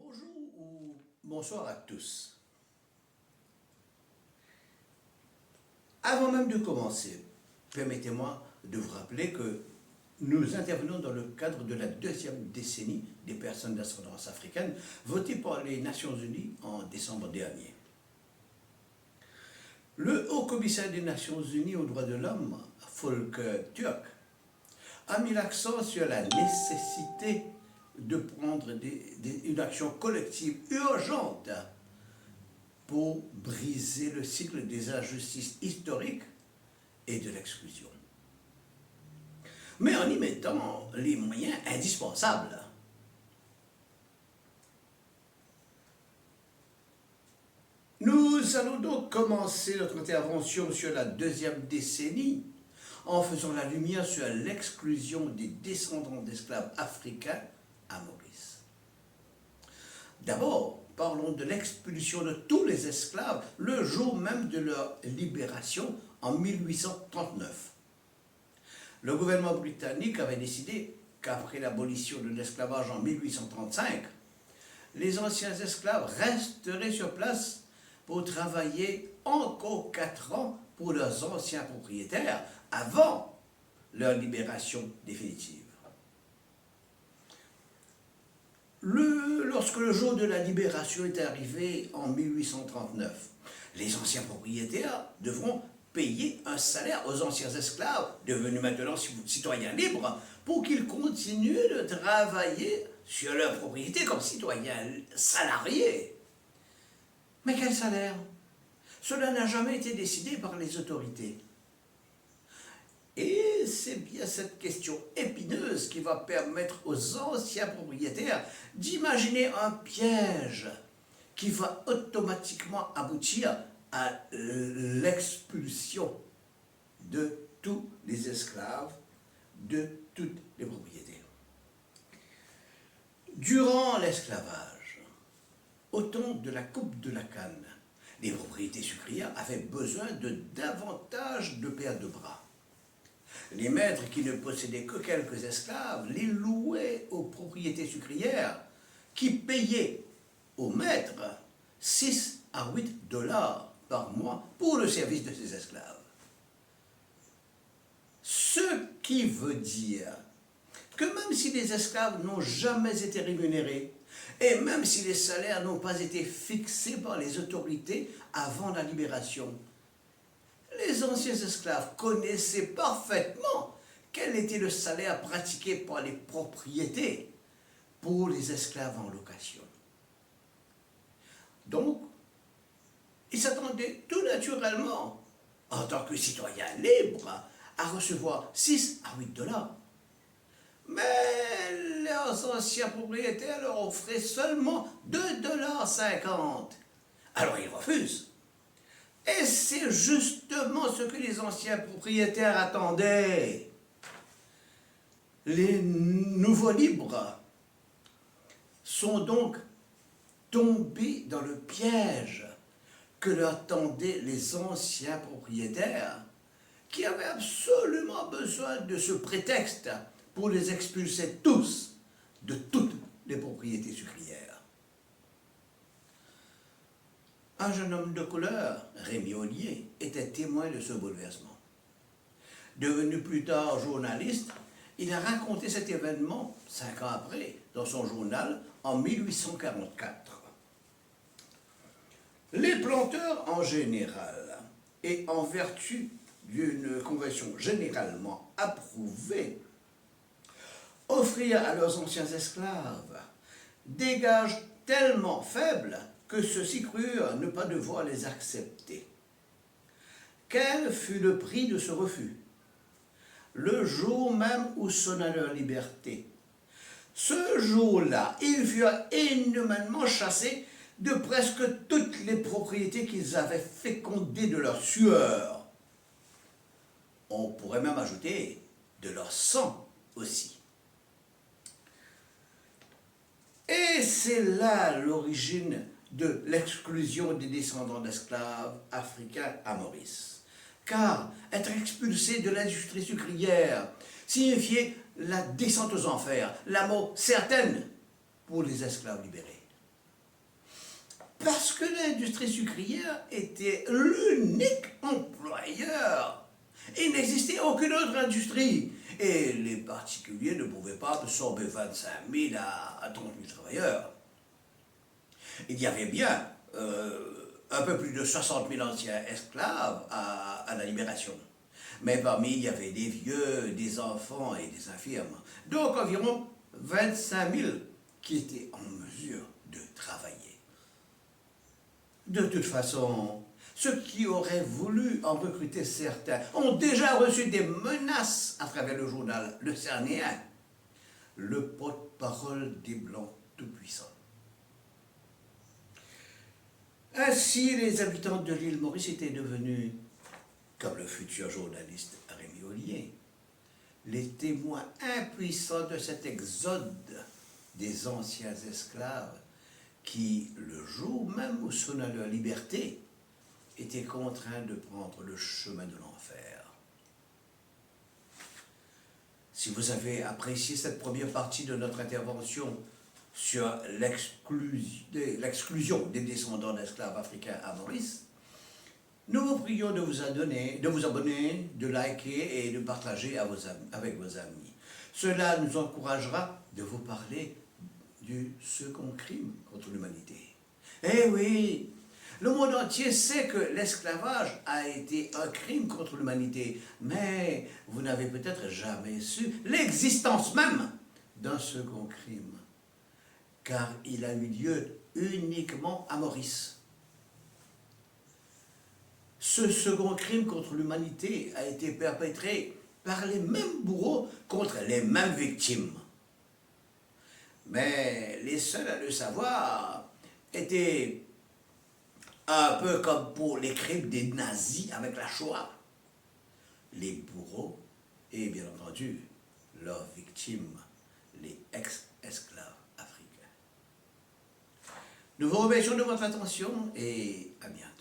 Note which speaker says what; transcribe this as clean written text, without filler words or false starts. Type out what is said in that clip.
Speaker 1: Bonjour ou bonsoir à tous. Avant même de commencer, permettez-moi de vous rappeler que nous intervenons dans le cadre de la deuxième décennie des personnes d'ascendance africaine votée par les Nations Unies en décembre dernier. Le Haut-Commissaire des Nations Unies aux droits de l'homme, Volker Türk, a mis l'accent sur la nécessité de prendre une action collective urgente pour briser le cycle des injustices historiques et de l'exclusion. Mais en y mettant les moyens indispensables. Nous allons donc commencer notre intervention sur la deuxième décennie en faisant la lumière sur l'exclusion des descendants d'esclaves africains à Maurice. D'abord, parlons de l'expulsion de tous les esclaves le jour même de leur libération en 1839. Le gouvernement britannique avait décidé qu'après l'abolition de l'esclavage en 1835, les anciens esclaves resteraient sur place pour travailler encore 4 ans pour leurs anciens propriétaires avant leur libération définitive. Lorsque le jour de la libération est arrivé en 1839, les anciens propriétaires devront payer un salaire aux anciens esclaves, devenus maintenant citoyens libres, pour qu'ils continuent de travailler sur leur propriété comme citoyens salariés. Mais quel salaire? Cela n'a jamais été décidé par les autorités. Et c'est bien cette question épineuse qui va permettre aux anciens propriétaires d'imaginer un piège qui va automatiquement aboutir à l'expulsion de tous les esclaves, de toutes les propriétés. Durant l'esclavage, au temps de la coupe de la canne, les propriétés sucrières avaient besoin de davantage de paires de bras. Les maîtres qui ne possédaient que quelques esclaves les louaient aux propriétés sucrières qui payaient aux maîtres 6 à 8 dollars par mois pour le service de ces esclaves. Ce qui veut dire que même si les esclaves n'ont jamais été rémunérés et même si les salaires n'ont pas été fixés par les autorités avant la libération, les anciens esclaves connaissaient parfaitement quel était le salaire pratiqué par les propriétés pour les esclaves en location. Donc, ils s'attendaient tout naturellement, en tant que citoyens libres, à recevoir 6 à 8 dollars. Mais leurs anciens propriétaires leur offraient seulement 2,50 dollars. Alors ils refusent. Et c'est justement ce que les anciens propriétaires attendaient. Les nouveaux libres sont donc tombés dans le piège que leur tendaient les anciens propriétaires qui avaient absolument besoin de ce prétexte pour les expulser tous de toutes les propriétés sucrières. Un jeune homme de couleur, Rémi Ollier, était témoin de ce bouleversement. Devenu plus tard journaliste, il a raconté cet événement 5 ans après dans son journal en 1844. Les planteurs en général, et en vertu d'une convention généralement approuvée, offrirent à leurs anciens esclaves des gages tellement faibles que ceux-ci crurent ne pas devoir les accepter. Quel fut le prix de ce refus? Le jour même où sonna leur liberté. Ce jour-là, ils furent inhumanement chassés de presque toutes les propriétés qu'ils avaient fécondées de leur sueur. On pourrait même ajouter de leur sang aussi. Et c'est là l'origine de l'exclusion des descendants d'esclaves africains à Maurice. Car être expulsé de l'industrie sucrière signifiait la descente aux enfers, la mort certaine pour les esclaves libérés. Parce que l'industrie sucrière était l'unique employeur. Il n'existait aucune autre industrie. Et les particuliers ne pouvaient pas absorber 25 000 à 30 000 travailleurs. Il y avait bien un peu plus de 60 000 anciens esclaves à la libération. Mais parmi, il y avait des vieux, des enfants et des infirmes. Donc environ 25 000 qui étaient en mesure de travailler. De toute façon, ceux qui auraient voulu en recruter certains ont déjà reçu des menaces à travers le journal Le Cernéen, le porte-parole des Blancs Tout-Puissants. Ainsi, les habitants de l'île Maurice étaient devenus, comme le futur journaliste Rémi Ollier, les témoins impuissants de cet exode des anciens esclaves qui, le jour même où sonna leur liberté, étaient contraints de prendre le chemin de l'enfer. Si vous avez apprécié cette première partie de notre intervention sur l'exclusion des descendants d'esclaves africains à Maurice, nous vous prions de vous abonner, de liker et de partager avec vos amis. Cela nous encouragera de vous parler du second crime contre l'humanité. Eh oui, le monde entier sait que l'esclavage a été un crime contre l'humanité, mais vous n'avez peut-être jamais su l'existence même d'un second crime, car il a eu lieu uniquement à Maurice. Ce second crime contre l'humanité a été perpétré par les mêmes bourreaux contre les mêmes victimes. Mais les seuls à le savoir étaient un peu comme pour les crimes des nazis avec la Shoah. Les bourreaux et bien entendu leurs victimes, les ex-esclaves africains. Nous vous remercions de votre attention et à bientôt.